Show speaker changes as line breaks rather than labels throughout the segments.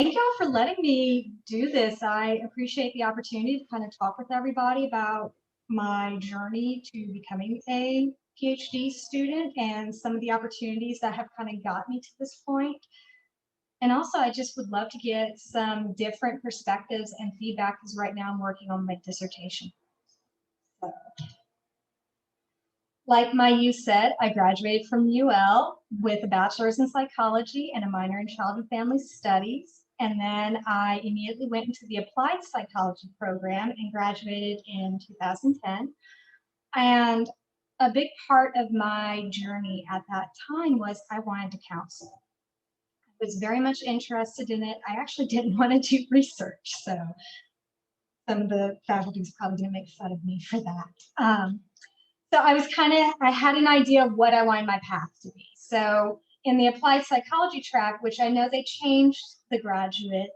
Thank y'all for letting me do this. I appreciate the opportunity to kind of talk with everybody about my journey to becoming a PhD student and some of the opportunities that have kind of got me to this point. And also, I just would love to get some different perspectives and feedback because right now I'm working on my dissertation. So, like my you said, I graduated from UL with a bachelor's in psychology and a minor in child and family studies. And then I immediately went into the applied psychology program and graduated in 2010. And a big part of my journey at that time was I wanted to counsel. I was very much interested in it. I actually didn't want to do research, so some of the faculties probably didn't make fun of me for that. So I had an idea of what I wanted my path to be. So in the applied psychology track, which I know they changed the graduate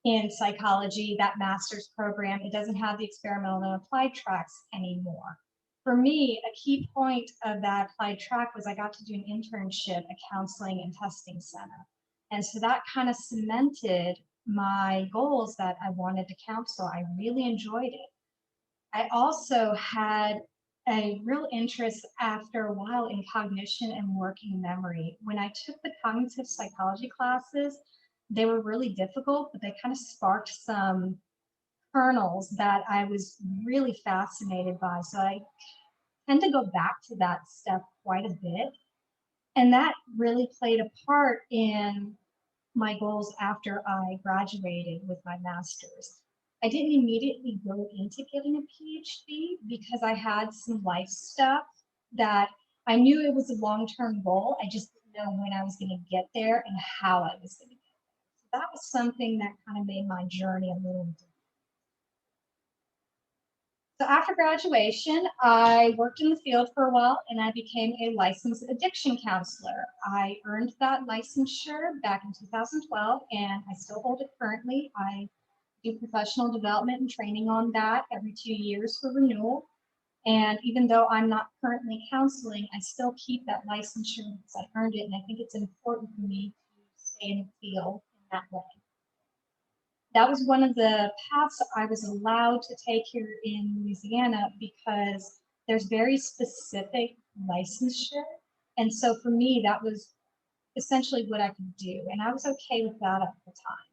in psychology, that master's program, it doesn't have the experimental and applied tracks anymore. For me, a key point of that applied track was I got to do an internship at Counseling and Testing Center. And so that kind of cemented my goals that I wanted to counsel. I really enjoyed it. I also had a real interest after a while in cognition and working memory. When I took the cognitive psychology classes, they were really difficult, but they kind of sparked some kernels that I was really fascinated by. So I tend to go back to that stuff quite a bit. And that really played a part in my goals after I graduated with my master's. I didn't immediately go into getting a PhD because I had some life stuff that I knew it was a long-term goal. I just didn't know when I was going to get there and how I was going to get there. So that was something that kind of made my journey a little different. So after graduation, I worked in the field for a while and I became a licensed addiction counselor. I earned that licensure back in 2012 and I still hold it currently. I do professional development and training on that every 2 years for renewal. And even though I'm not currently counseling, I still keep that licensure because I earned it. And I think it's important for me to stay in the field in that way. That was one of the paths I was allowed to take here in Louisiana because there's very specific licensure. And so for me, that was essentially what I could do. And I was okay with that at the time.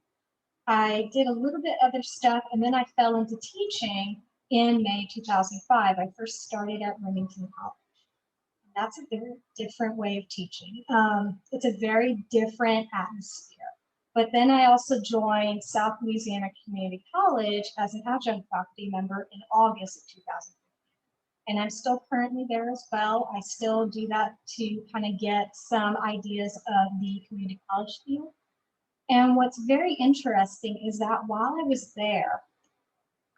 I did a little bit other stuff and then I fell into teaching in May 2005. I first started at Remington College. That's a very different way of teaching. It's a very different atmosphere. But then I also joined South Louisiana Community College as an adjunct faculty member in August of 2015. And I'm still currently there as well. I still do that to kind of get some ideas of the community college field. And what's very interesting is that while I was there,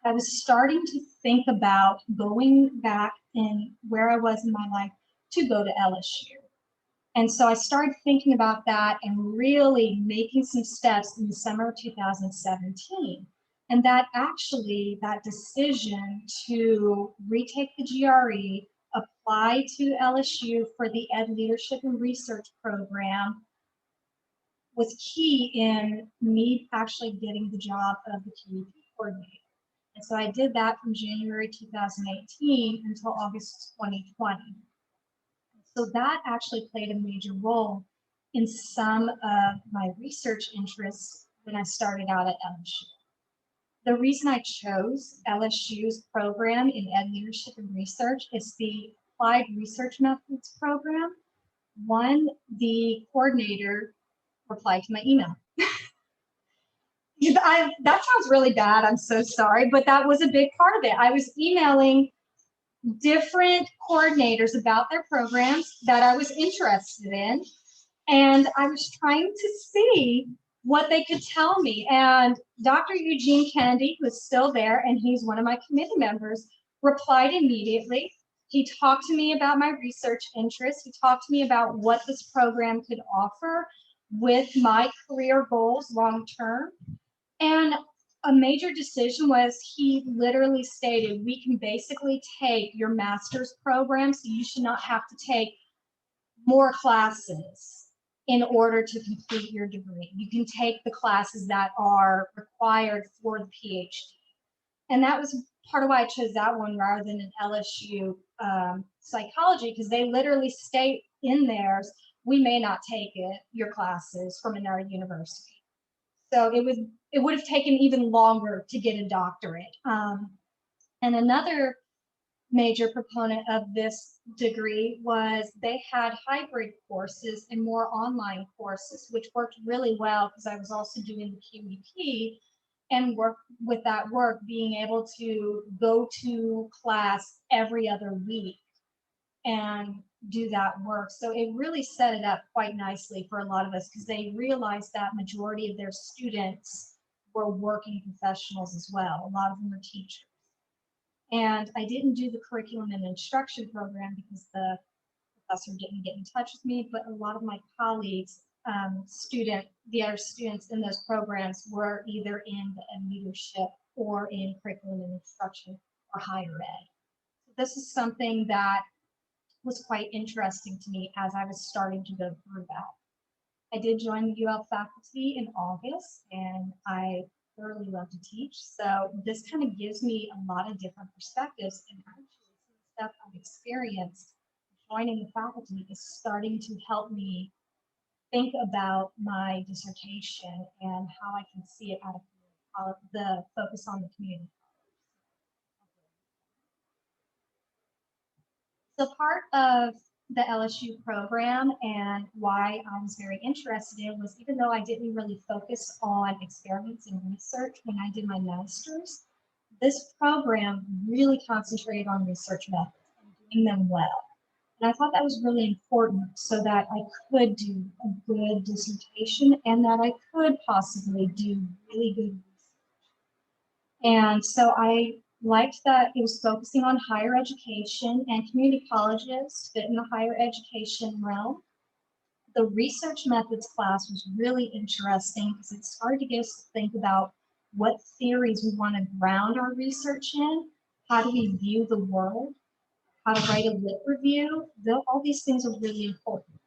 I was starting to think about going back in where I was in my life to go to LSU. And so I started thinking about that and really making some steps in the summer of 2017. And that decision to retake the GRE, apply to LSU for the Ed Leadership and Research Program, was key in me actually getting the job of the TEP coordinator. And so I did that from January 2018 until August 2020. So that actually played a major role in some of my research interests when I started out at LSU. The reason I chose LSU's program in Ed Leadership and Research is the Applied Research Methods program. One, the coordinator replied to my email. That sounds really bad, I'm so sorry, but that was a big part of it. I was emailing different coordinators about their programs that I was interested in, and I was trying to see what they could tell me. And Dr. Eugene Kennedy, who's still there, and he's one of my committee members, replied immediately. He talked to me about my research interests. He talked to me about what this program could offer with my career goals long term. And a major decision was he literally stated, we can basically take your master's program, so you should not have to take more classes in order to complete your degree. You can take the classes that are required for the PhD. And that was part of why I chose that one rather than an LSU psychology, because they literally state in theirs, we may not take your classes from another university. So it would have taken even longer to get a doctorate. And another major proponent of this degree was they had hybrid courses and more online courses, which worked really well because I was also doing the QEP and work with that work, being able to go to class every other week and do that work. So it really set it up quite nicely for a lot of us because they realized that majority of their students were working professionals as well. A lot of them were teachers. And I didn't do the curriculum and instruction program because the professor didn't get in touch with me, but a lot of my colleagues, the other students in those programs were either in the leadership or in curriculum and instruction or higher ed. So this is something that was quite interesting to me as I was starting to go through that. I did join the UL faculty in August, and I thoroughly love to teach. So this kind of gives me a lot of different perspectives, and actually some stuff I've experienced joining the faculty is starting to help me think about my dissertation and how I can see it out of the focus on the community. So part of the LSU program and why I was very interested in was, even though I didn't really focus on experiments and research when I did my master's, this program really concentrated on research methods and doing them well. And I thought that was really important so that I could do a good dissertation and that I could possibly do really good research. And so I liked that it was focusing on higher education and community colleges fit in the higher education realm. The research methods class was really interesting because it started to get us to think about what theories we want to ground our research in, how do we view the world, how to write a lit review. All these things are really important.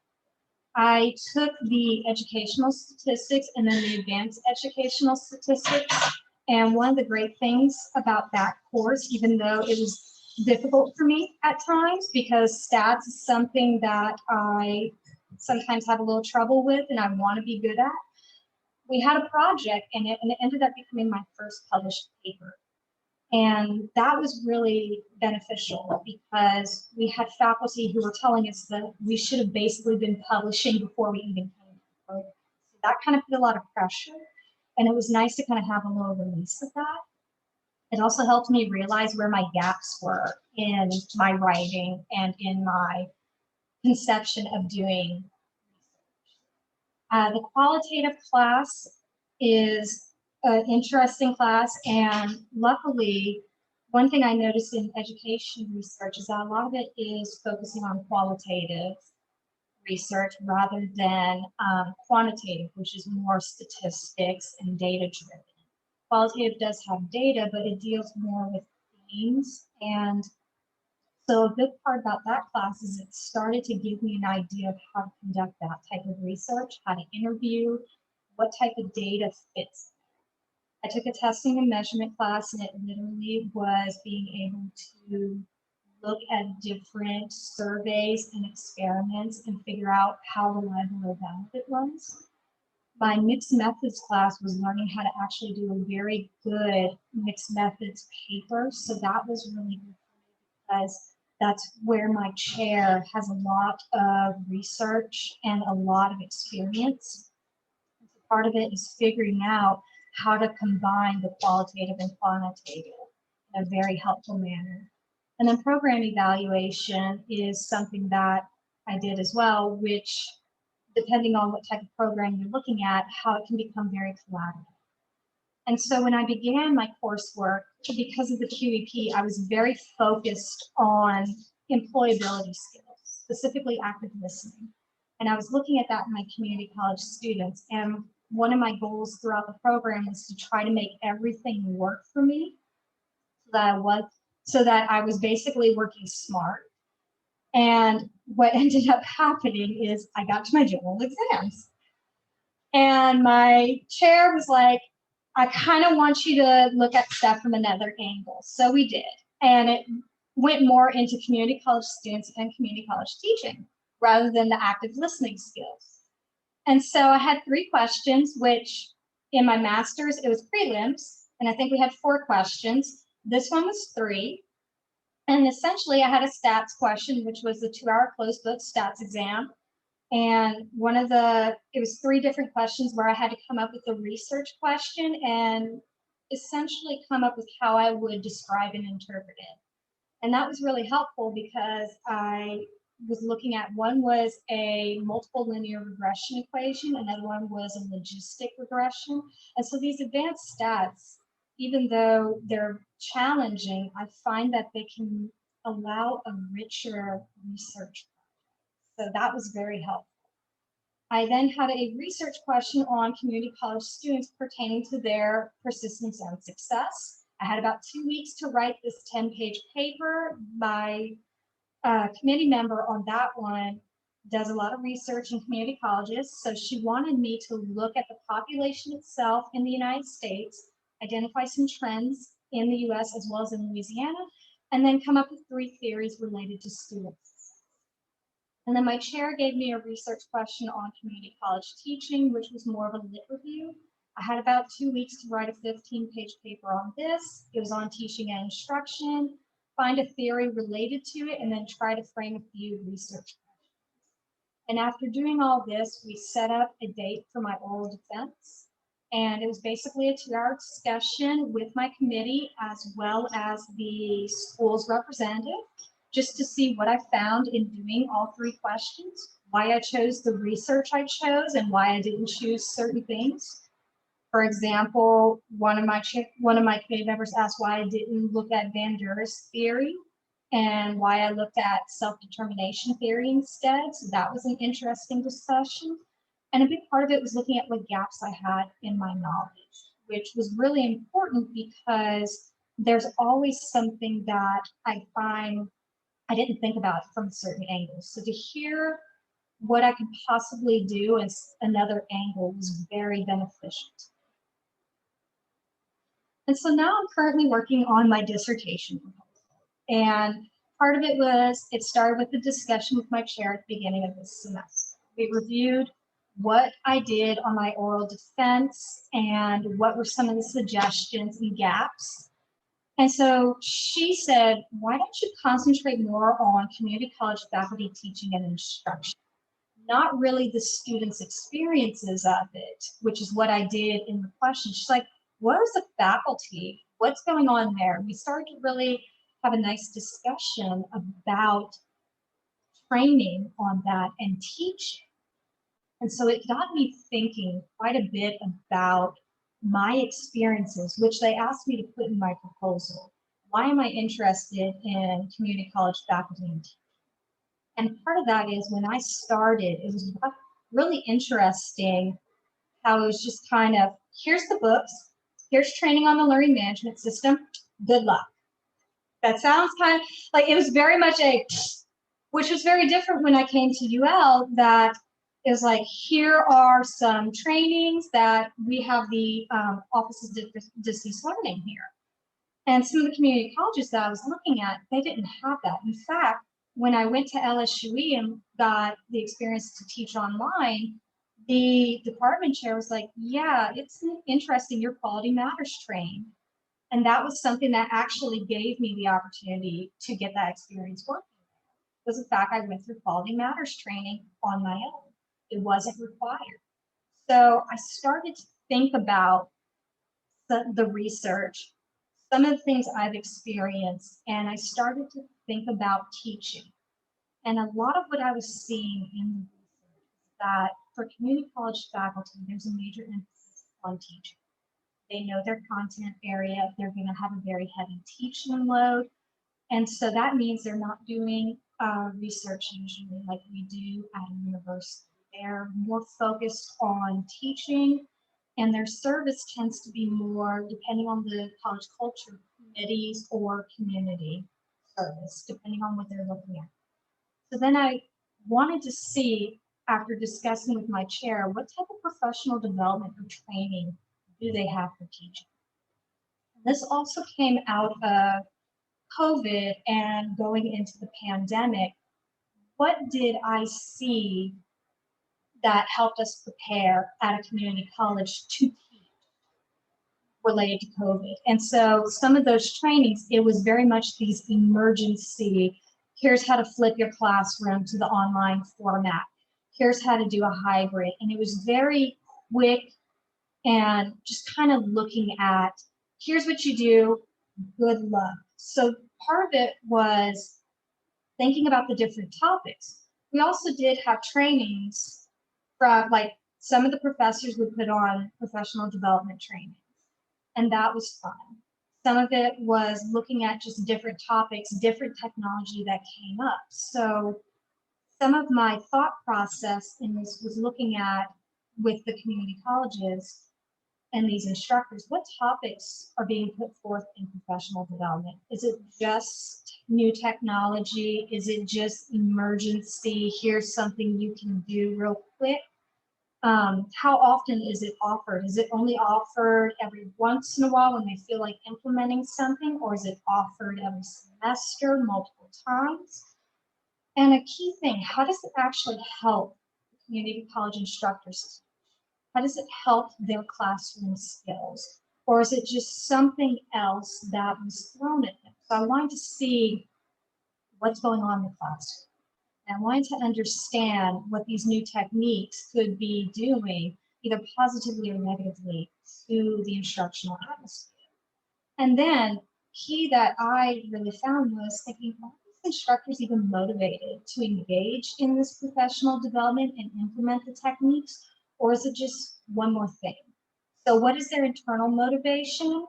I took the educational statistics and then the advanced educational statistics. And one of the great things about that course, even though it was difficult for me at times because stats is something that I sometimes have a little trouble with and I want to be good at, we had a project and it ended up becoming my first published paper. And that was really beneficial because we had faculty who were telling us that we should have basically been publishing before we even came to the program. So that kind of put a lot of pressure. And it was nice to kind of have a little release of that. It also helped me realize where my gaps were in my writing and in my conception of doing research. The qualitative class is an interesting class, and luckily, one thing I noticed in education research is that a lot of it is focusing on qualitative research rather than quantitative, which is more statistics and data driven. Qualitative does have data, but it deals more with themes. And so a big part about that class is it started to give me an idea of how to conduct that type of research, how to interview, what type of data fits. I took a testing and measurement class, and it literally was being able to look at different surveys and experiments and figure out how reliable or valid it was. My mixed methods class was learning how to actually do a very good mixed methods paper. So that was really good because that's where my chair has a lot of research and a lot of experience. So part of it is figuring out how to combine the qualitative and quantitative in a very helpful manner. And then program evaluation is something that I did as well, which, depending on what type of program you're looking at, how it can become very collaborative. And so when I began my coursework, because of the QEP, I was very focused on employability skills, specifically active listening. And I was looking at that in my community college students. And one of my goals throughout the program was to try to make everything work for me so that I was basically working smart. And what ended up happening is I got to my general exams. And my chair was like, I kind of want you to look at stuff from another angle. So we did. And it went more into community college students and community college teaching rather than the active listening skills. And so I had 3 questions, which in my master's, it was prelims. And I think we had 4 questions. This one was 3. And essentially, I had a stats question, which was the 2-hour closed book stats exam. And it was 3 different questions where I had to come up with a research question and essentially come up with how I would describe and interpret it. And that was really helpful because I was looking at, one was a multiple linear regression equation, another one was a logistic regression. And so these advanced stats, even though they're challenging, I find that they can allow a richer research. So that was very helpful. I then had a research question on community college students pertaining to their persistence and success. I had about 2 weeks to write this 10-page paper. My committee member on that one does a lot of research in community colleges. So she wanted me to look at the population itself in the United States, identify some trends in the US as well as in Louisiana, and then come up with 3 theories related to students. And then my chair gave me a research question on community college teaching, which was more of a lit review. I had about 2 weeks to write a 15-page paper on this. It was on teaching and instruction, find a theory related to it, and then try to frame a few research questions. And after doing all this, we set up a date for my oral defense. And it was basically a 2-hour discussion with my committee as well as the school's representative, just to see what I found in doing all 3 questions, why I chose the research I chose, and why I didn't choose certain things. For example, one of my committee members asked why I didn't look at Van Der's theory and why I looked at self-determination theory instead. So that was an interesting discussion. And a big part of it was looking at what gaps I had in my knowledge, which was really important because there's always something that I find I didn't think about it from certain angles. So to hear what I could possibly do as another angle was very beneficial. And so now I'm currently working on my dissertation proposal. And part of it started with the discussion with my chair at the beginning of this semester. We reviewed what I did on my oral defense and what were some of the suggestions and gaps. And so she said, why don't you concentrate more on community college faculty teaching and instruction? Not really the students' experiences of it, which is what I did in the question. She's like, what is the faculty? What's going on there? We started to really have a nice discussion about training on that and teaching. And so it got me thinking quite a bit about my experiences, which they asked me to put in my proposal. Why am I interested in community college faculty and teaching? And part of that is when I started, it was really interesting how it was just kind of, here's the books, here's training on the learning management system, good luck. That sounds kind of like, it was very much which was very different when I came to UL, that is like, here are some trainings that we have the Offices of Deceased Learning here. And some of the community colleges that I was looking at, they didn't have that. In fact, when I went to LSUE and got the experience to teach online, the department chair was like, yeah, it's interesting, your Quality Matters trained. And that was something that actually gave me the opportunity to get that experience working. Was the fact I went through Quality Matters training on my own. It wasn't required. So I started to think about the research, some of the things I've experienced, and I started to think about teaching. And a lot of what I was seeing in the research is that for community college faculty, there's a major emphasis on teaching. They know their content area, they're going to have a very heavy teaching load. And so that means they're not doing research usually like we do at a university. They're more focused on teaching, and their service tends to be more, depending on the college culture, committees or community service, depending on what they're looking at. So then I wanted to see, after discussing with my chair, what type of professional development or training do they have for teaching? This also came out of COVID and going into the pandemic. What did I see that helped us prepare at a community college to teach related to COVID? And so some of those trainings, it was very much these emergency, here's how to flip your classroom to the online format. Here's how to do a hybrid. And it was very quick and just kind of looking at, here's what you do, good luck. So part of it was thinking about the different topics. We also did have trainings from, like, some of the professors would put on professional development trainings, and that was fun. Some of it was looking at just different topics, different technology that came up. So some of my thought process in this was looking at, with the community colleges and these instructors, what topics are being put forth in professional development? Is it just new technology? Is it just emergency? Here's something you can do real quick. How often is it offered? Is it only offered every once in a while when they feel like implementing something, or is it offered every semester, multiple times? And a key thing, how does it actually help community college instructors? How does it help their classroom skills? Or is it just something else that was thrown at them? So I wanted to see what's going on in the classroom. And I wanted to understand what these new techniques could be doing, either positively or negatively, to the instructional atmosphere. And then key that I really found was thinking, are these instructors even motivated to engage in this professional development and implement the techniques? Or is it just one more thing? So what is their internal motivation,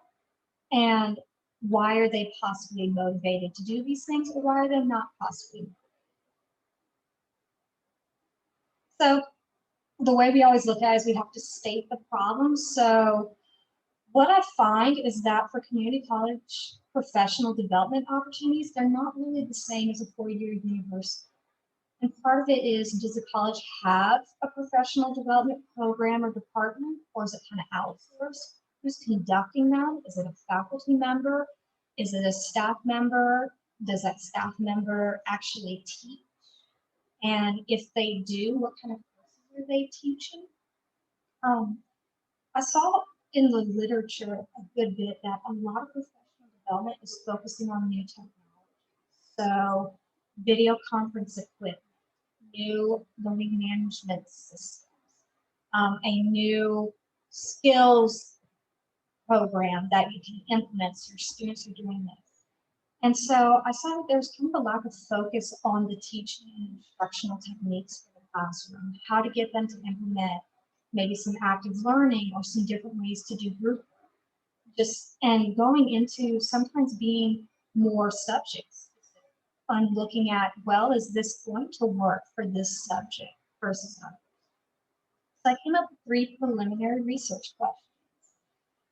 and why are they possibly motivated to do these things, or why are they not possibly? So the way we always look at it is we have to state the problem. So what I find is that for community college professional development opportunities, they're not really the same as a four-year university. And part of it is, does the college have a professional development program or department, or is it kind of outsourced? Who's conducting them? Is it a faculty member? Is it a staff member? Does that staff member actually teach? And if they do, what kind of courses are they teaching? I saw in the literature a good bit that a lot of professional development is focusing on new technology. So video conference equipment, new learning management systems, a new skills program that you can implement so your students are doing this. And so I saw that there's kind of a lack of focus on the teaching and instructional techniques for the classroom, how to get them to implement maybe some active learning or some different ways to do group work. Just, and going into sometimes being more subjects on looking at, well, is this going to work for this subject versus others? So I came up with 3 preliminary research questions.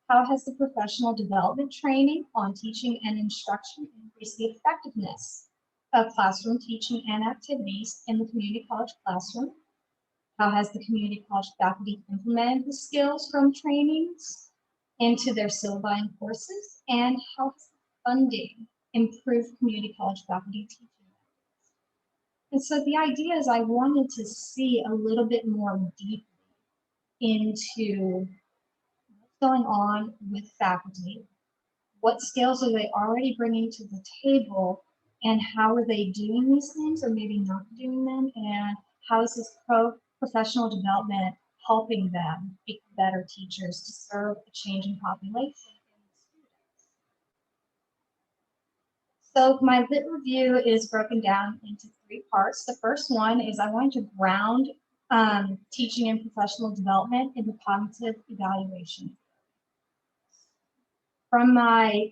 How has the professional development training on teaching and instruction increased the effectiveness of classroom teaching and activities in the community college classroom? How has the community college faculty implemented the skills from trainings into their syllabi and courses? And how has funding improved community college faculty teaching? And so the idea is I wanted to see a little bit more deeply into what's going on with faculty, what skills are they already bringing to the table, and how are they doing these things or maybe not doing them, and how is this professional development helping them be better teachers to serve a changing population. So my lit review is broken down into 3 parts. The first one is I wanted to ground teaching and professional development in the cognitive evaluation. From my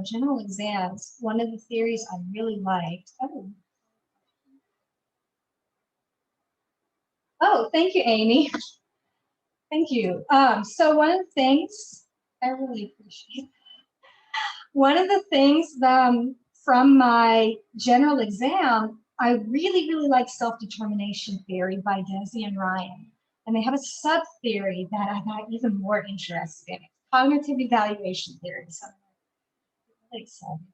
general exams, one of the theories I really liked. Oh, thank you, Amy. Thank you. So one of the things I really appreciate. One of the things from my general exam, I really, really like self-determination theory by Desi and Ryan. And they have a sub-theory that I got even more interested in. Cognitive evaluation theory. So I'm really excited.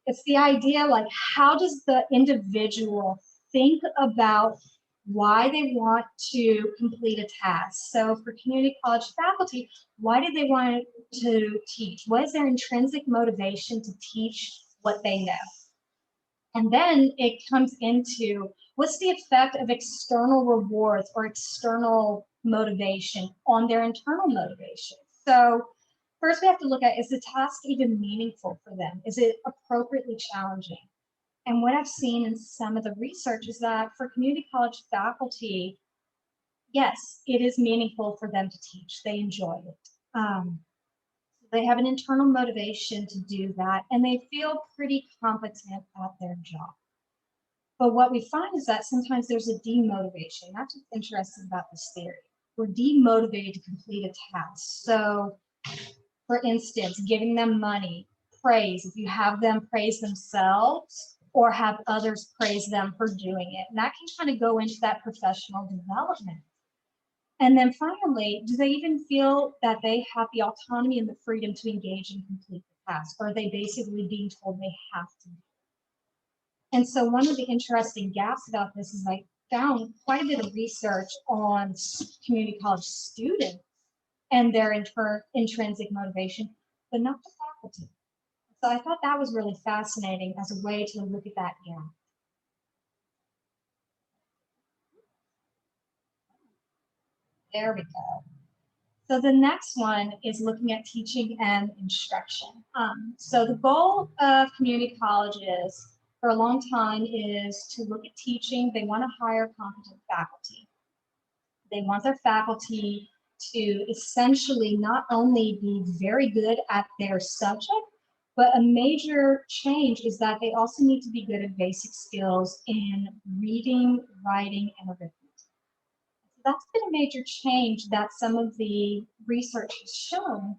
It's the idea, like, how does the individual think about why they want to complete a task? So for community college faculty, why do they want to teach? What is their intrinsic motivation to teach what they know? And then it comes into what's the effect of external rewards or external motivation on their internal motivation? So first we have to look at, is the task even meaningful for them? Is it appropriately challenging? And what I've seen in some of the research is that for community college faculty, yes, it is meaningful for them to teach. They enjoy it. They have an internal motivation to do that, and they feel pretty competent at their job. But what we find is that sometimes there's a demotivation. That's what's interesting about this theory. We're demotivated to complete a task. So, for instance, giving them money, praise, if you have them praise themselves or have others praise them for doing it. And that can kind of go into that professional development. And then finally, do they even feel that they have the autonomy and the freedom to engage and complete the task? Or are they basically being told they have to? And so one of the interesting gaps about this is I found quite a bit of research on community college students and their intrinsic motivation, but not the faculty. So I thought that was really fascinating as a way to look at that gap. There we go. So the next one is looking at teaching and instruction. So the goal of community colleges for a long time is to look at teaching. They want to hire competent faculty. They want their faculty to essentially not only be very good at their subject, but a major change is that they also need to be good at basic skills in reading, writing, and arithmetic. That's been a major change that some of the research has shown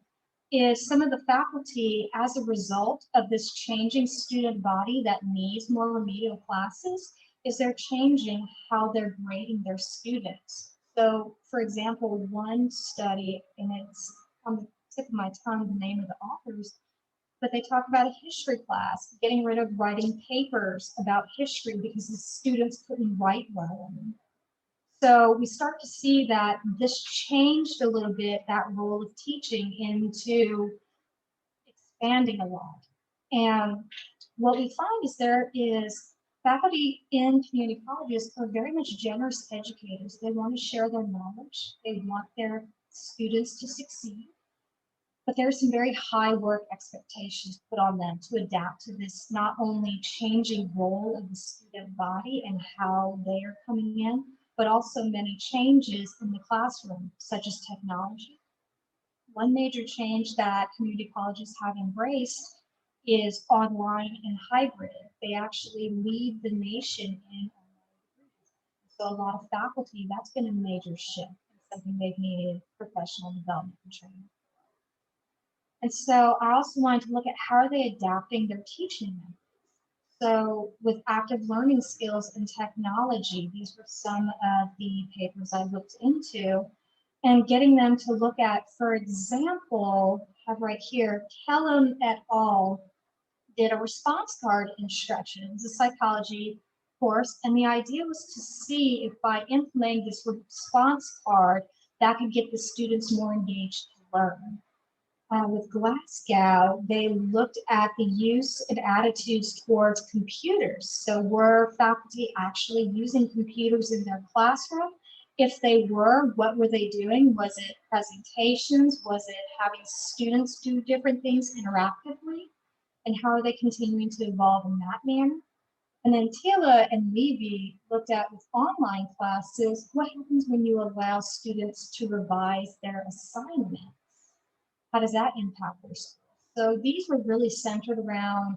is some of the faculty, as a result of this changing student body that needs more remedial classes, is they're changing how they're grading their students. So, for example, one study, and it's on the tip of my tongue, the name of the authors, but they talk about a history class, getting rid of writing papers about history because the students couldn't write well. So we start to see that this changed a little bit, that role of teaching, into expanding a lot. And what we find is there is faculty in community colleges are very much generous educators. They want to share their knowledge. They want their students to succeed. But there's some very high work expectations put on them to adapt to this not only changing role of the student body and how they are coming in, but also many changes in the classroom, such as technology. One major change that community colleges have embraced is online and hybrid. They actually lead the nation in online degrees. So a lot of faculty, that's been a major shift, something they've needed professional development and training. And so I also wanted to look at how are they adapting their teaching methods. So with active learning skills and technology, these were some of the papers I looked into, and getting them to look at, for example, I have right here, Kellum et al. Did a response card instruction. It was a psychology course, and the idea was to see if by implementing this response card, that could get the students more engaged to learn. With Glasgow, they looked at the use and attitudes towards computers. So were faculty actually using computers in their classroom? If they were, what were they doing? Was it presentations? Was it having students do different things interactively? And how are they continuing to evolve in that manner? And then Taylor and Levy looked at with online classes, what happens when you allow students to revise their assignments? How does that impact their schools? So these were really centered around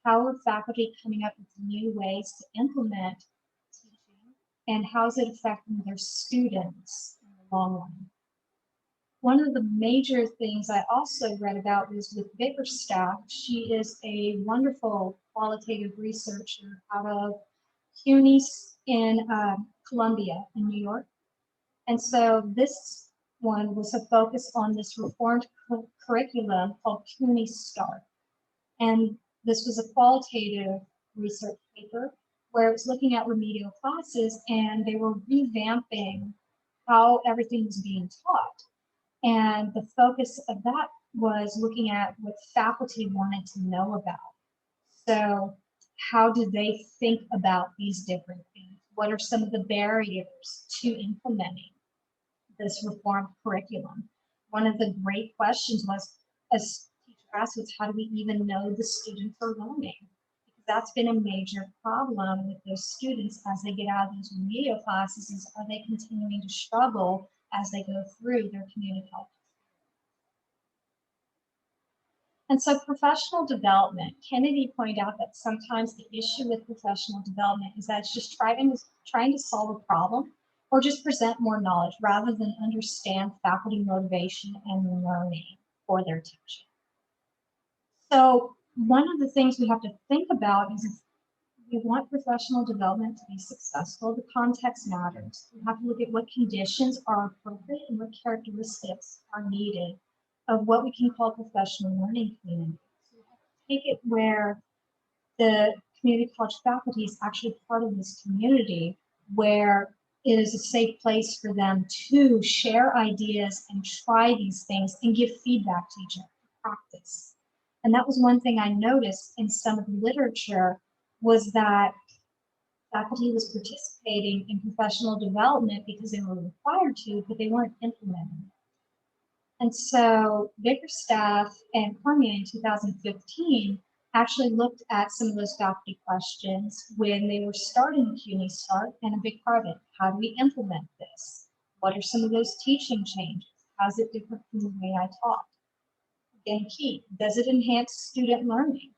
how are faculty coming up with new ways to implement teaching, and how is it affecting their students in the long run? One of the major things I also read about was with Bickerstaff. She is a wonderful qualitative researcher out of CUNY in Columbia in New York. And so this one was a focus on this reformed curriculum called CUNY START. And this was a qualitative research paper where it was looking at remedial classes, and they were revamping how everything was being taught. And the focus of that was looking at what faculty wanted to know about. So how do they think about these different things? What are some of the barriers to implementing this reformed curriculum? One of the great questions was, as teacher asked, was how do we even know the students are learning? Because that's been a major problem with those students as they get out of those remedial classes, is are they continuing to struggle as they go through their community college? And so professional development, Kennedy pointed out that sometimes the issue with professional development is that it's just trying to solve a problem or just present more knowledge rather than understand faculty motivation and learning for their teaching. So one of the things we have to think about is if we want professional development to be successful, the context matters. We have to look at what conditions are appropriate and what characteristics are needed of what we can call professional learning community. So we have to take it where the community college faculty is actually part of this community, where it is a safe place for them to share ideas and try these things and give feedback to each other, practice. And that was one thing I noticed in some of the literature, was that faculty was participating in professional development because they were required to, but they weren't implementing it. And so Bickerstaff and Cormier in 2015 actually looked at some of those faculty questions when they were starting CUNY START, and a big part of it, how do we implement this? What are some of those teaching changes? How is it different from the way I taught? Again, key, does it enhance student learning?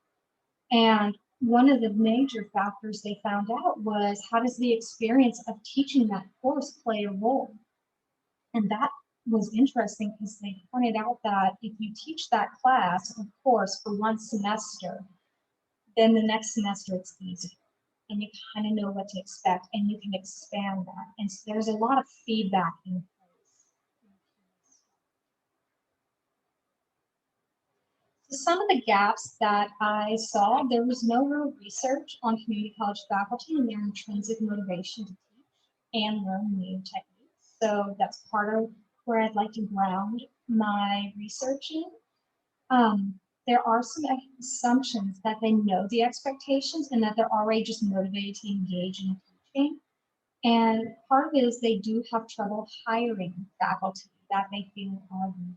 And one of the major factors they found out was, how does the experience of teaching that course play a role? And that was interesting because they pointed out that if you teach that class or course for one semester, then the next semester it's easy and you kind of know what to expect and you can expand that. And so there's a lot of feedback in place. So some of the gaps that I saw, there was no real research on community college faculty and their intrinsic motivation to teach and learn new techniques. So that's part of where I'd like to ground my research in. There are some assumptions that they know the expectations and that they're already just motivated to engage in teaching. And part of it is they do have trouble hiring faculty that they feel are needed.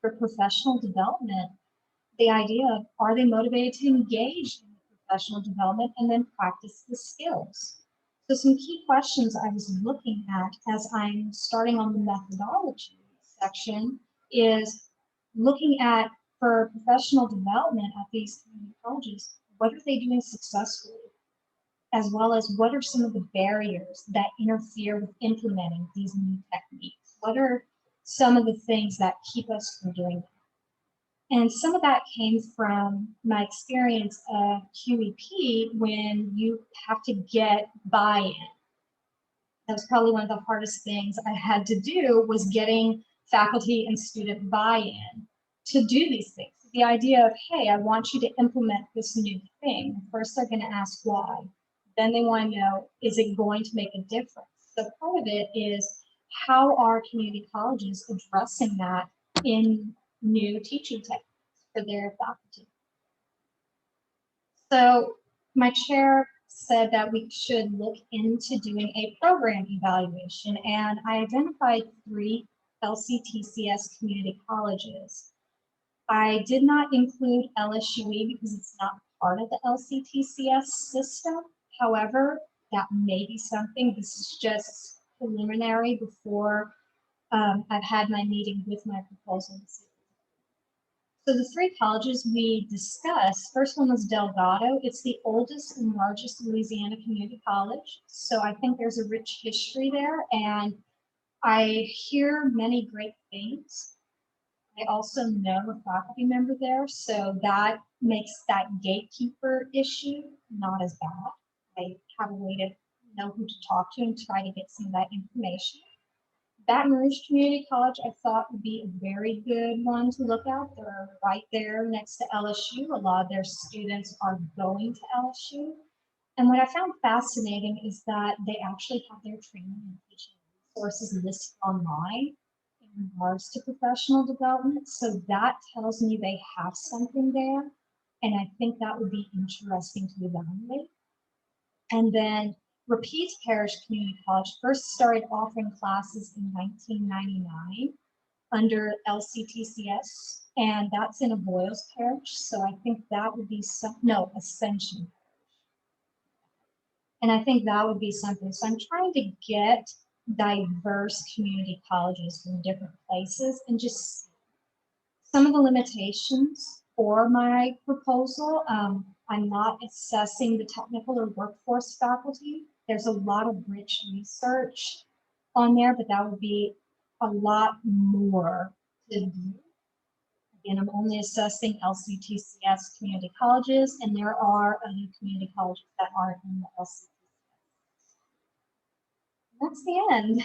For professional development, the idea of, are they motivated to engage in professional development and then practice the skills? So some key questions I was looking at as I'm starting on the methodology section is looking at, for professional development at these community colleges, what are they doing successfully? As well as what are some of the barriers that interfere with implementing these new techniques? What are some of the things that keep us from doing that? And some of that came from my experience of QEP, when you have to get buy-in. That was probably one of the hardest things I had to do, was getting faculty and student buy-in to do these things. The idea of, hey, I want you to implement this new thing. First, they're going to ask why. Then they want to know, is it going to make a difference? So part of it is, how are community colleges addressing that in new teaching techniques for their faculty? So my chair said that we should look into doing a program evaluation, and I identified 3 LCTCS community colleges. I did not include LSUE because it's not part of the LCTCS system. However, that may be something. This is just preliminary before I've had my meeting with my proposal. So the 3 colleges we discussed, first one was Delgado. It's the oldest and largest Louisiana community college. So I think there's a rich history there, and I hear many great things. I also know a faculty member there, so that makes that gatekeeper issue not as bad. I have a way to know who to talk to and try to get some of that information. Baton Rouge Community College, I thought would be a very good one to look at. They're right there next to LSU. A lot of their students are going to LSU. And what I found fascinating is that they actually have their training and teaching resources listed online in regards to professional development. So that tells me they have something there. And I think that would be interesting to evaluate. And then Rapides Parish Community College first started offering classes in 1999 under LCTCS, and that's in Avoyles Parish. So I think that would be Ascension. And I think that would be something. So I'm trying to get diverse community colleges from different places and just some of the limitations for my proposal. I'm not assessing the technical or workforce faculty. There's a lot of rich research on there, but that would be a lot more to do. Again, I'm only assessing LCTCS community colleges, and there are other community colleges that aren't in the LCTCS. That's the end.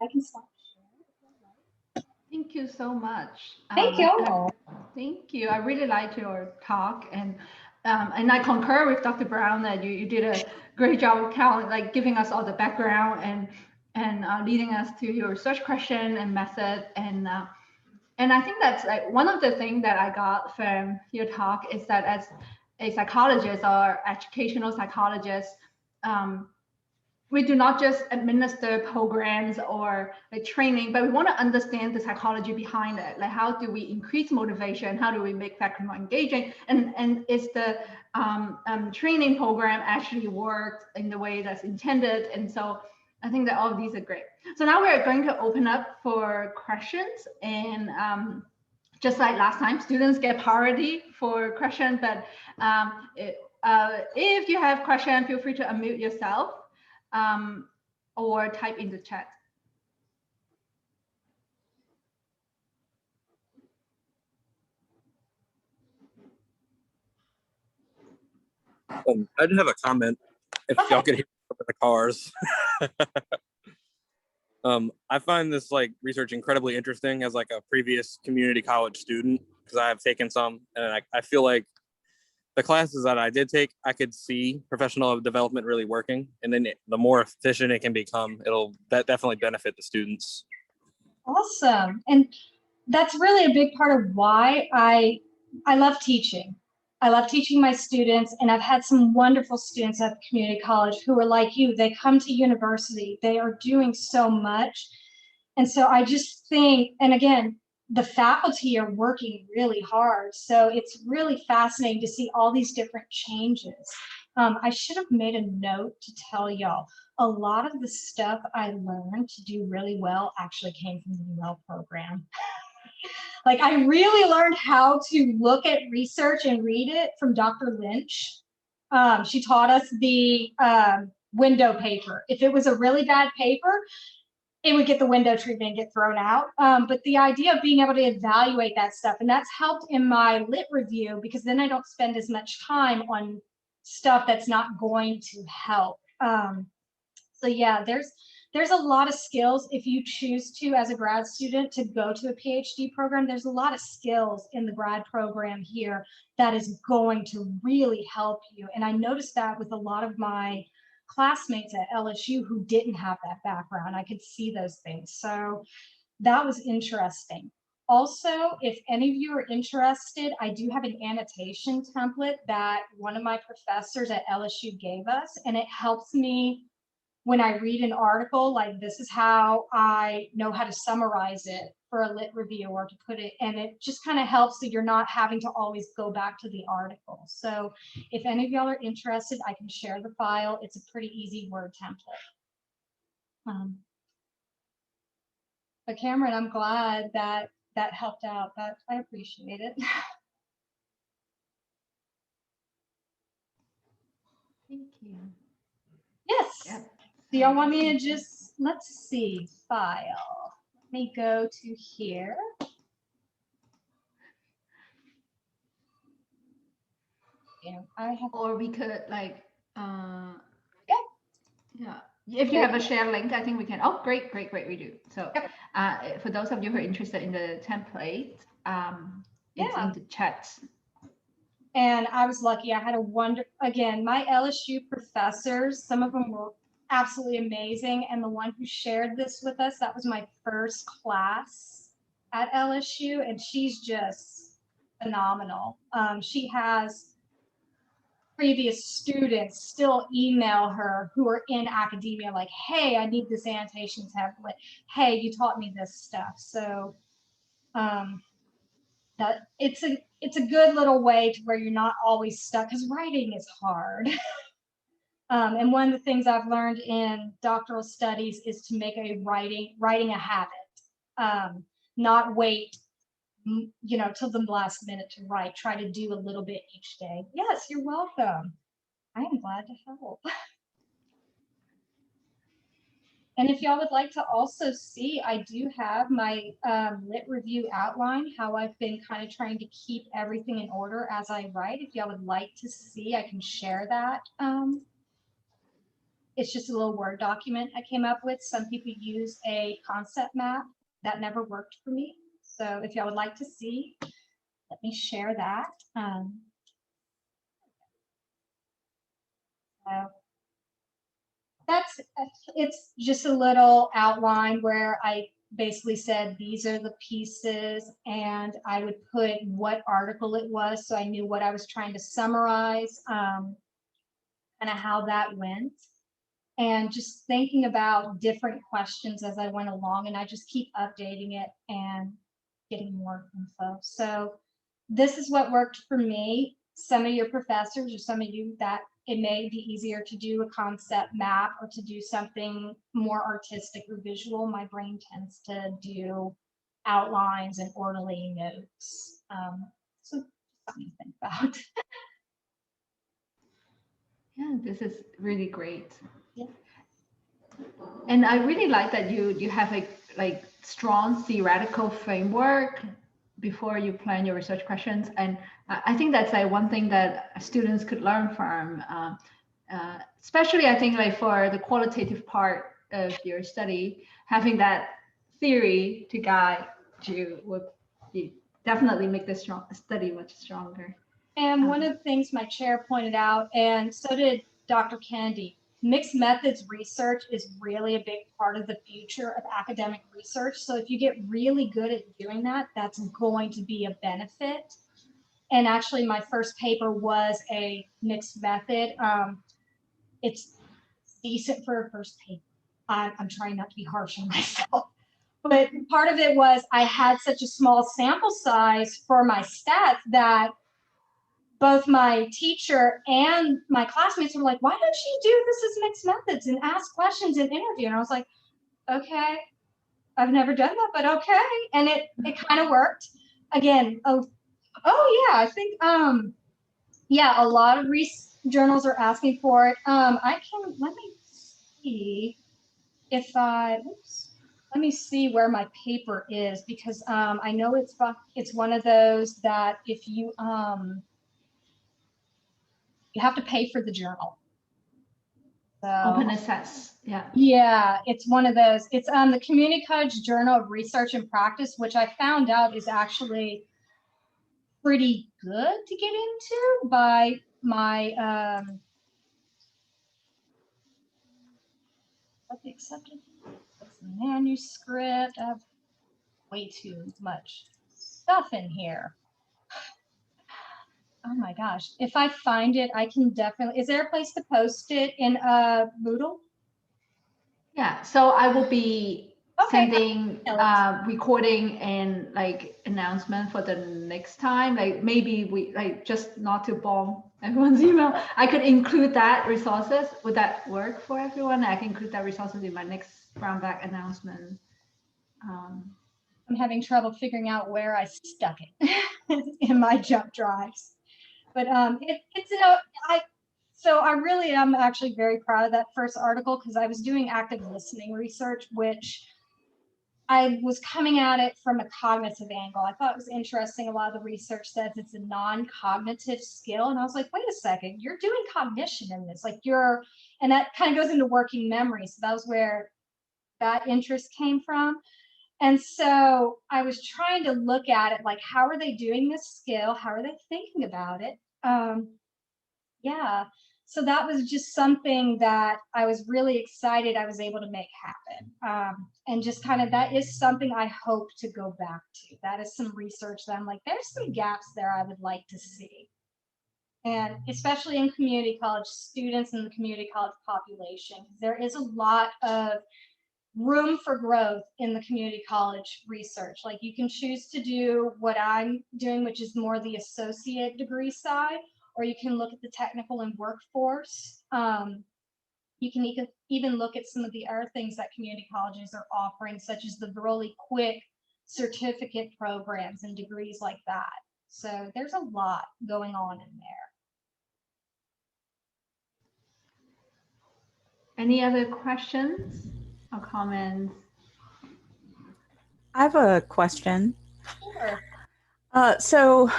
I can stop sharing.
Thank you so much.
Thank you.
Thank you. I really liked your talk, and I concur with Dr. Brown that you did a great job of giving us all the background and leading us to your research question and method. And I think that's like one of the things that I got from your talk is that as a psychologist or educational psychologist, we do not just administer programs or like training, but we want to understand the psychology behind it. Like, how do we increase motivation? How do we make faculty more engaging? And is the training program actually worked in the way that's intended? And so I think that all of these are great. So now we're going to open up for questions, and just like last time, students get priority for questions, but if you have questions, feel free to unmute yourself. Or type in the chat.
I did have a comment, if y'all could hear the cars. I find this research incredibly interesting as a previous community college student, because I have taken some, and I feel like the classes that I did take, I could see professional development really working, and then the more efficient it can become, that definitely benefit the students.
Awesome. And that's really a big part of why I love teaching. I love teaching my students, and I've had some wonderful students at the community college who are like you. They come to university, they are doing so much. And so I just think, and again, the faculty are working really hard. So it's really fascinating to see all these different changes. I should have made a note to tell y'all, a lot of the stuff I learned to do really well actually came from the UL program. I really learned how to look at research and read it from Dr. Lynch. She taught us the window paper. If it was a really bad paper, it would get the window treatment and get thrown out. But the idea of being able to evaluate that stuff, and that's helped in my lit review, because then I don't spend as much time on stuff that's not going to help. So yeah, there's a lot of skills if you choose to, as a grad student, to go to a PhD program. There's a lot of skills in the grad program here that is going to really help you. And I noticed that with a lot of my classmates at LSU who didn't have that background. I could see those things. So that was interesting. Also, if any of you are interested, I do have an annotation template that one of my professors at LSU gave us, and it helps me when I read an article, this is how I know how to summarize it for a lit review or to put it, and it just kind of helps so you're not having to always go back to the article. So if any of y'all are interested, I can share the file. It's a pretty easy Word template. But Cameron, I'm glad that that helped out. That I appreciate it.
Thank you.
Yes.
Yeah.
Do y'all want me to just, let's see, file. Let me go to here. you. I have.
Or we could like,
Yeah.
yeah. If you have a share link, I think we can. Oh, great, great, great. We do. So
Yep.
for those of you who are interested in the template, it's
Yeah.
in the chat.
And I was lucky. I had again, my LSU professors, some of them were absolutely amazing. And the one who shared this with us, that was my first class at LSU. And she's just phenomenal. She has previous students still email her who are in academia like, hey, I need this annotation template. Hey, you taught me this stuff. So that it's a good little way to where you're not always stuck, because writing is hard. And one of the things I've learned in doctoral studies is to make writing a habit, not wait till the last minute to write. Try to do a little bit each day. Yes, you're welcome. I am glad to help. And if y'all would like to also see, I do have my lit review outline, how I've been kind of trying to keep everything in order as I write. If y'all would like to see, I can share that. It's just a little Word document I came up with. Some people use a concept map. That never worked for me. So if y'all would like to see, let me share that. It's just a little outline where I basically said these are the pieces, and I would put what article it was so I knew what I was trying to summarize, kind of how that went, and just thinking about different questions as I went along, and I just keep updating it and getting more info. So this is what worked for me. Some of your professors or some of you, that it may be easier to do a concept map or to do something more artistic or visual. My brain tends to do outlines and orderly notes. So something to think about.
Yeah, this is really great.
Yeah.
And I really like that you have a like strong theoretical framework before you plan your research questions. And I think that's like one thing that students could learn from, especially I think like for the qualitative part of your study, having that theory to guide you would definitely make the study much stronger.
And one of the things my chair pointed out, and so did Dr. Kennedy, mixed methods research is really a big part of the future of academic research. So if you get really good at doing that, that's going to be a benefit. And actually, my first paper was a mixed method. It's decent for a first paper. I'm trying not to be harsh on myself. But part of it was I had such a small sample size for my stats that both my teacher and my classmates were like, why don't you do this as mixed methods and ask questions and interview? And I was like, okay, I've never done that, but okay. And it kind of worked. Again, oh yeah, I think, yeah, a lot of journals are asking for it. Let me see if let me see where my paper is, because I know it's one of those that if you have to pay for the journal. So,
Open access, yeah.
Yeah, it's one of those. It's the Community College Journal of Research and Practice, which I found out is actually pretty good to get into by my accepted manuscript. I have way too much stuff in here. Oh my gosh. If I find it, I can definitely, is there a place to post it in Moodle?
Yeah, so I will be sending recording and like announcement for the next time. Like maybe we like just not to bomb everyone's email. I could include that resources. Would that work for everyone? I can include that resources in my next brown bag announcement.
I'm having trouble figuring out where I stuck it in my jump drives. But it's so I really am actually very proud of that first article, because I was doing active listening research, which I was coming at it from a cognitive angle. I thought it was interesting. A lot of the research says it's a non-cognitive skill. And I was like, wait a second, you're doing cognition in this. Like and that kind of goes into working memory. So that was where that interest came from. And so I was trying to look at it like, how are they doing this skill? How are they thinking about it? Yeah. So that was just something that I was really excited I was able to make happen. And just kind of, that is something I hope to go back to. That is some research that I'm like, there's some gaps there I would like to see. And especially in community college students and the community college population, there is a lot of room for growth in the community college research. Like you can choose to do what I'm doing, which is more the associate degree side, or you can look at the technical and workforce. You can even look at some of the other things that community colleges are offering, such as the really quick certificate programs and degrees like that. So there's a lot going on in there.
Any other questions or comments?
I have a question.
Sure.
So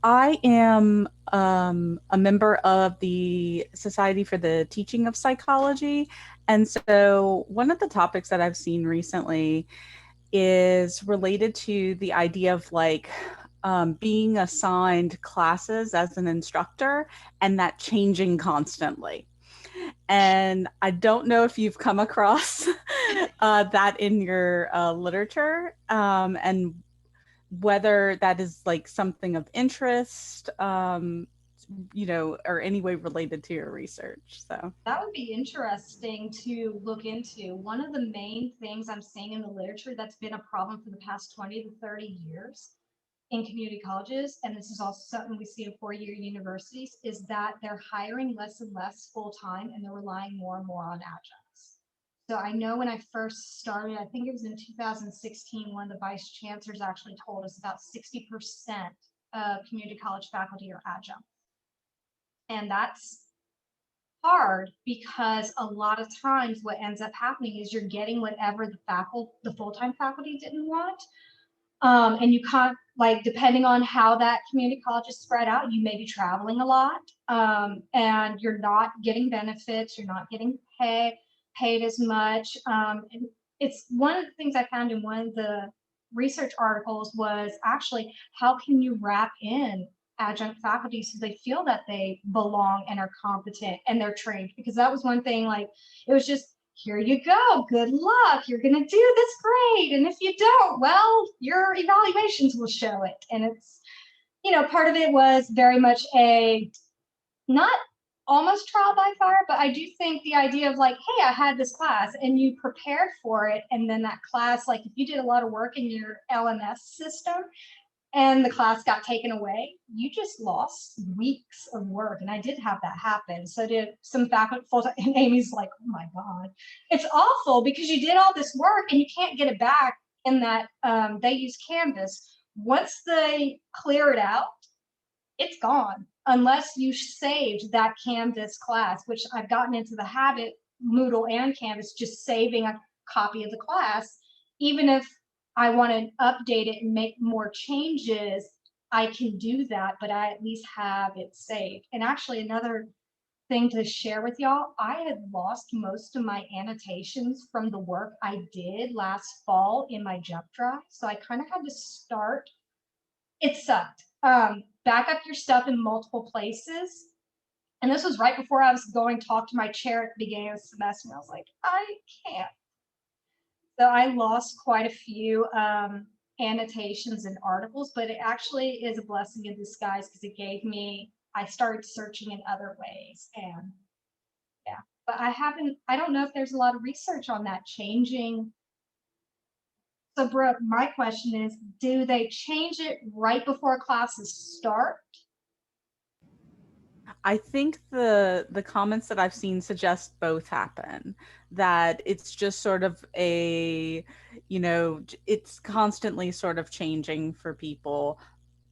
I am a member of the Society for the Teaching of Psychology. And so one of the topics that I've seen recently is related to the idea of like being assigned classes as an instructor and that changing constantly. And I don't know if you've come across that in your literature, and whether that is like something of interest, you know, or any way related to your research. So
that would be interesting to look into. One of the main things I'm seeing in the literature that's been a problem for the past 20 to 30 years in community colleges, and this is also something we see in four-year universities, is that they're hiring less and less full-time and they're relying more and more on adjuncts. So I know when I first started, I think it was in 2016, one of the vice chancellors actually told us about 60% of community college faculty are adjuncts. And that's hard because a lot of times what ends up happening is you're getting whatever the full-time faculty didn't want. And you can't, like, depending on how that community college is spread out, you may be traveling a lot, and you're not getting benefits, you're not getting paid as much. And it's one of the things I found in one of the research articles was actually, how can you wrap in adjunct faculty so they feel that they belong and are competent and they're trained? Because that was one thing, like, it was just, here you go, good luck, you're going to do this great, and if you don't, well, your evaluations will show it. And it's, you know, part of it was very much a, not almost trial by fire, but I do think the idea of like, hey, I had this class and you prepared for it, and then that class, like if you did a lot of work in your LMS system and the class got taken away, you just lost weeks of work. And I did have that happen. So did some faculty full-time, and Amy's like, oh my God, it's awful because you did all this work and you can't get it back in that, they use Canvas. Once they clear it out, it's gone unless you saved that Canvas class, which I've gotten into the habit, Moodle and Canvas, just saving a copy of the class. Even if I want to update it and make more changes, I can do that, but I at least have it saved. And actually, another thing to share with y'all, I had lost most of my annotations from the work I did last fall in my jump drive. So I kind of had to start. It sucked. Back up your stuff in multiple places. And this was right before I was going to talk to my chair at the beginning of the semester. And I was like, I can't. So I lost quite a few annotations and articles, but it actually is a blessing in disguise because it gave me, I started searching in other ways. And yeah, but I don't know if there's a lot of research on that changing. So Brooke, my question is, do they change it right before classes start?
I think the comments that I've seen suggest both happen, that it's just sort of a, you know, it's constantly sort of changing for people,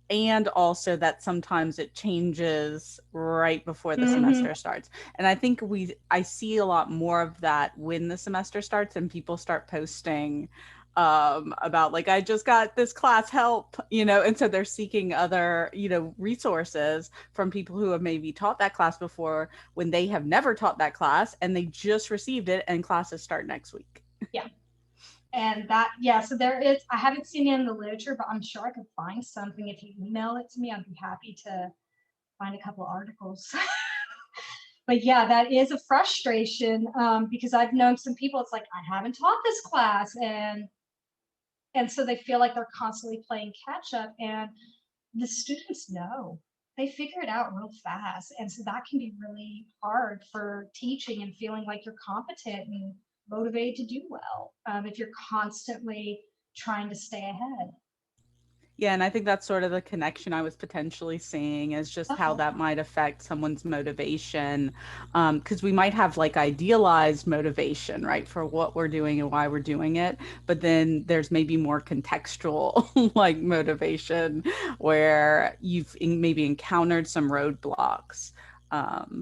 and also that sometimes it changes right before the semester starts. And I think I see a lot more of that when the semester starts and people start posting about like, I just got this class, help, and so they're seeking other, resources from people who have maybe taught that class before when they have never taught that class and they just received it and classes start next week.
Yeah. And that, yeah, so there is, I haven't seen it in the literature, but I'm sure I could find something. If you email it to me, I'd be happy to find a couple articles. But yeah, that is a frustration, because I've known some people, it's like, I haven't taught this class, and so they feel like they're constantly playing catch up, and the students know, they figure it out real fast. And so that can be really hard for teaching and feeling like you're competent and motivated to do well, if you're constantly trying to stay ahead.
Yeah, and I think that's sort of the connection I was potentially seeing, is just how that might affect someone's motivation. Because we might have like idealized motivation, right, for what we're doing and why we're doing it. But then there's maybe more contextual like motivation where you've maybe encountered some roadblocks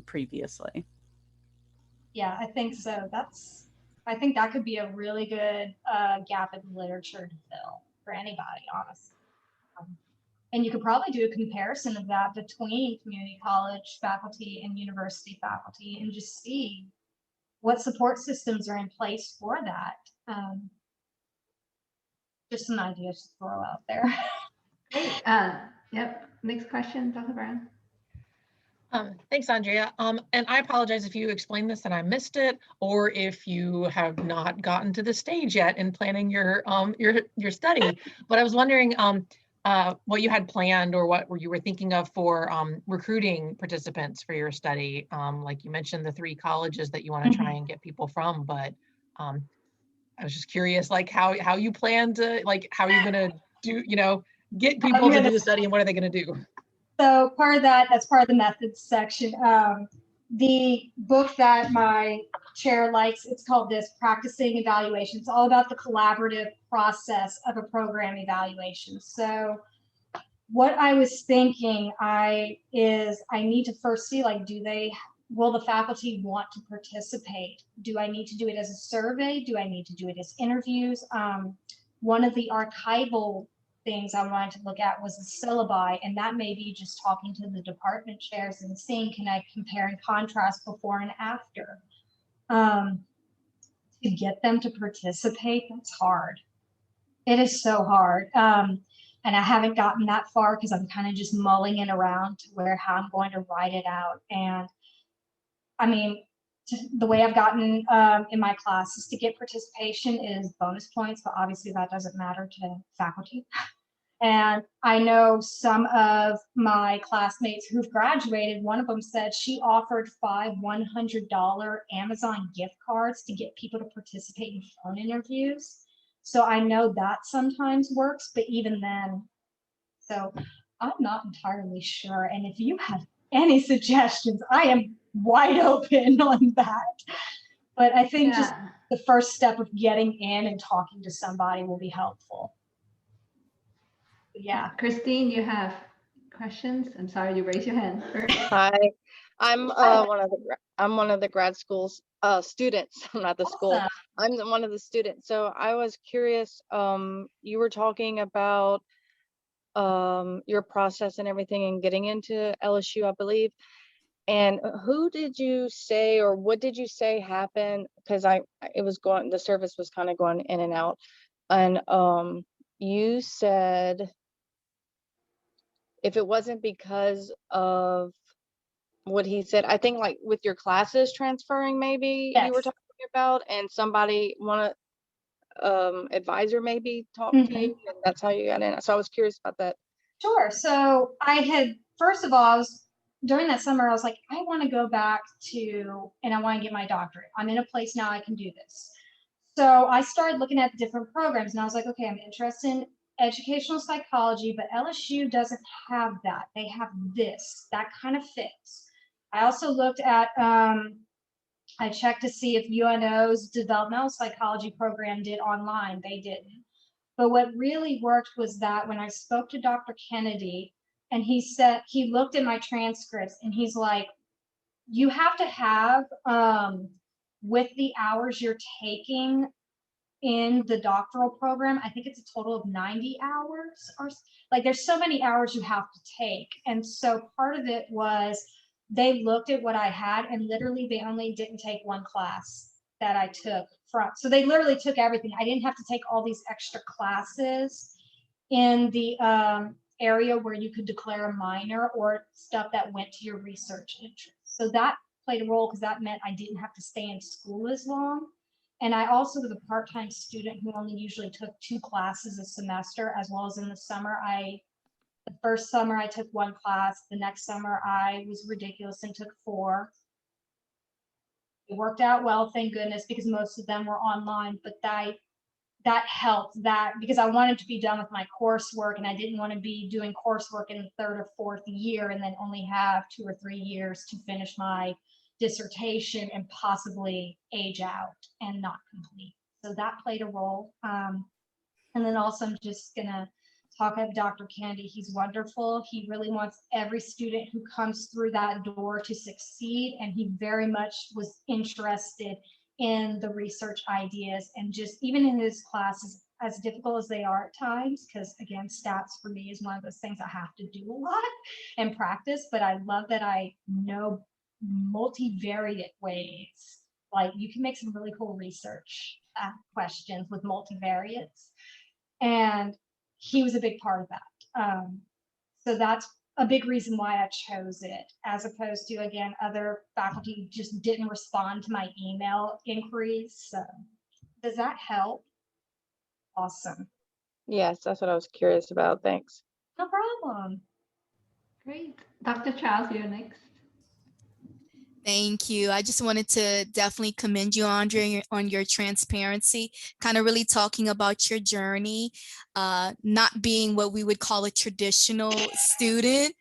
previously.
Yeah, I think so. I think that could be a really good gap in literature to fill for anybody, honestly. And you could probably do a comparison of that between community college faculty and university faculty and just see what support systems are in place for that. Just some ideas to throw out there.
Great. Yep. Next question, Dr. Brown.
Thanks, Andrea. And I apologize if you explained this and I missed it, or if you have not gotten to the stage yet in planning your study. But I was wondering what you had planned or what you were thinking of for recruiting participants for your study. Like you mentioned the 3 colleges that you want to try and get people from, but I was just curious, like how you plan to, like, how are you going to do, get people to do the study, and what are they going to do?
So part of that's part of the methods section. The book that my chair likes, it's called Practicing Evaluation. It's all about the collaborative process of a program evaluation. So what I was thinking is I need to first see, like, will the faculty want to participate? Do I need to do it as a survey? Do I need to do it as interviews? One of the archival things I wanted to look at was the syllabi, and that may be just talking to the department chairs and seeing, can I compare and contrast before and after? To get them to participate, that's hard. It is so hard. And I haven't gotten that far because I'm kind of just mulling it around to how I'm going to write it out. And I mean, the way I've gotten in my classes to get participation is bonus points, but obviously that doesn't matter to faculty. And I know some of my classmates who've graduated, one of them said she offered 5 $100 Amazon gift cards to get people to participate in phone interviews. So I know that sometimes works, but even then, so I'm not entirely sure. And if you have any suggestions, I am wide open on that. But I think just the first step of getting in and talking to somebody will be helpful. Yeah.
Christine, you have questions? I'm sorry, you raised your hand first.
Hi, I'm one of the grad school's students. I'm not the school. I'm one of the students. So I was curious. You were talking about your process and everything and getting into LSU, I believe. And who did you say, or what did you say happened? Because the service was kind of going in and out. And you said, if it wasn't because of what he said, I think like with your classes transferring, maybe you were talking about, and advisor maybe talked to you, and that's how you got in. So I was curious about that.
Sure. So first of all, during that summer, I was like, I want to go back and I want to get my doctorate. I'm in a place now I can do this. So I started looking at different programs, and I was like, okay, I'm interested in educational psychology, but LSU doesn't have that. They have that kind of fits. I also looked at, I checked to see if UNO's developmental psychology program did online. They didn't. But what really worked was that when I spoke to Dr. Kennedy, and he looked at my transcripts, and he's like, you have to have, with the hours you're taking, in the doctoral program, I think it's a total of 90 hours, or like there's so many hours you have to take. And so part of it was they looked at what I had, and literally they only didn't take one class that I took from. So they literally took everything. I didn't have to take all these extra classes in the area where you could declare a minor or stuff that went to your research interest. So that played a role because that meant I didn't have to stay in school as long. And I also was a part-time student who only usually took 2 classes a semester, as well as in the summer. The first summer I took 1 class. The next summer I was ridiculous and took 4. It worked out well, thank goodness, because most of them were online, but that helped that because I wanted to be done with my coursework, and I didn't want to be doing coursework in the 3rd or 4th year and then only have 2 or 3 years to finish my dissertation and possibly age out and not complete. So that played a role. And then also I'm just gonna talk about Dr. Candy. He's wonderful. He really wants every student who comes through that door to succeed. And he very much was interested in the research ideas, and just even in his classes, as difficult as they are at times, because again, stats for me is one of those things I have to do a lot and practice, but I love that I know multivariate ways. Like you can make some really cool research questions with multivariates. And he was a big part of that. So that's a big reason why I chose it, as opposed to, again, other faculty just didn't respond to my email inquiries. So does that help? Awesome.
Yes, that's what I was curious about. Thanks.
No problem.
Great. Dr. Charles, you're next.
Thank you. I just wanted to definitely commend you, Andrea, on your transparency, kind of really talking about your journey, not being what we would call a traditional student.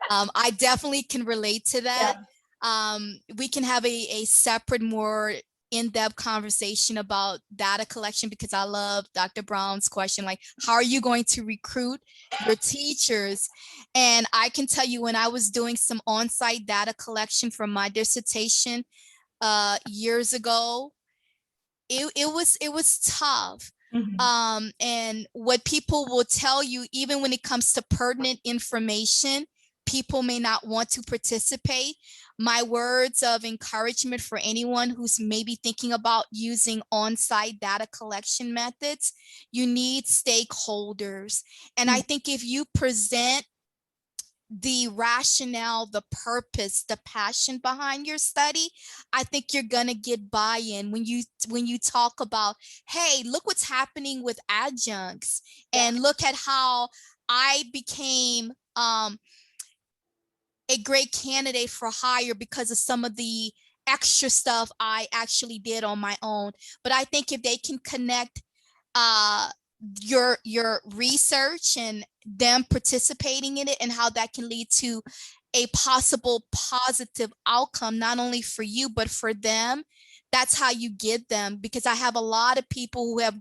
I definitely can relate to that. Yeah. We can have a separate, more in-depth conversation about data collection, because I love Dr. Brown's question, like, how are you going to recruit your teachers? And I can tell you, when I was doing some on-site data collection for my dissertation years ago, it was tough. Mm-hmm. And what people will tell you, even when it comes to pertinent information, people may not want to participate. My words of encouragement for anyone who's maybe thinking about using on-site data collection methods, you need stakeholders. And I think if you present the rationale, the purpose, the passion behind your study, I think you're gonna get buy-in when you talk about, hey, look what's happening with adjuncts, and look at how I became a great candidate for hire because of some of the extra stuff I actually did on my own. But I think if they can connect your research and them participating in it, and how that can lead to a possible positive outcome, not only for you, but for them, that's how you get them. Because I have a lot of people who have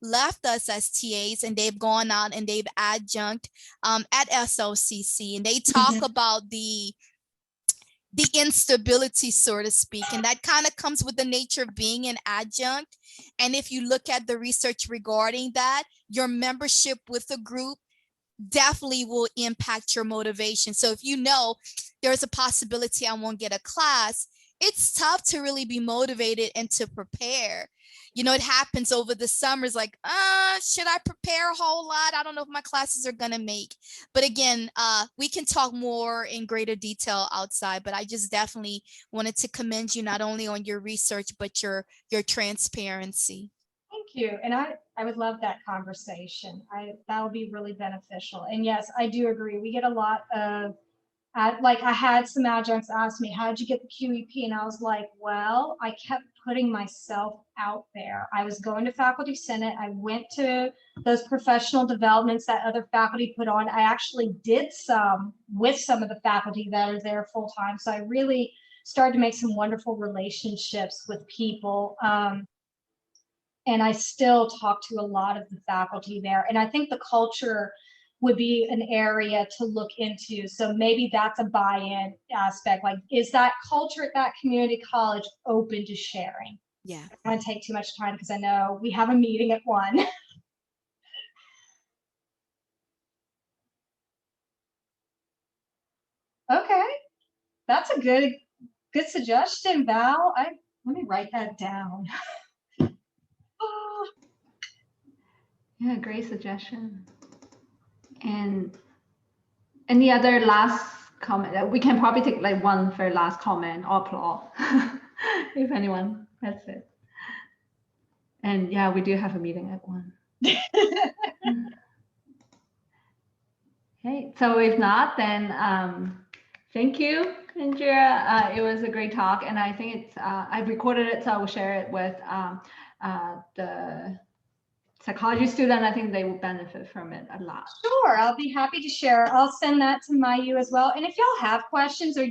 left us as TAs, and they've gone out and they've adjunct at SOCC, and they talk about the instability, so to speak, and that kind of comes with the nature of being an adjunct. And if you look at the research regarding that, your membership with a group definitely will impact your motivation. So if you know there's a possibility I won't get a class, it's tough to really be motivated and to prepare. You know, it happens over the summers, like, should I prepare a whole lot? I don't know if my classes are gonna make. But again, we can talk more in greater detail outside, but I just definitely wanted to commend you not only on your research, but your transparency.
Thank you. And I would love that conversation. That'll be really beneficial. And yes, I do agree. We get a lot of, like, I had some adjuncts ask me, how did you get the QEP? And I was like, well, I kept putting myself out there. I was going to Faculty Senate. I went to those professional developments that other faculty put on. I actually did some with some of the faculty that are there full time. So I really started to make some wonderful relationships with people. And I still talk to a lot of the faculty there. And I think the culture would be an area to look into. So maybe that's a buy-in aspect. Like, is that culture at that community college open to sharing?
Yeah.
I don't want to take too much time because I know we have a meeting at 1. Okay, that's a good suggestion, Val. Let me write that down.
Yeah, great suggestion. And any other last comment? We can probably take like one for last comment or applause, if anyone. That's it. And yeah, we do have a meeting at 1. Okay, so if not, then thank you, Andrea. It was a great talk, and I think it's I've recorded it, so I will share it with the psychology student. I think they will benefit from it a lot.
Sure, I'll be happy to share. I'll send that to Mayu as well. And if y'all have questions or you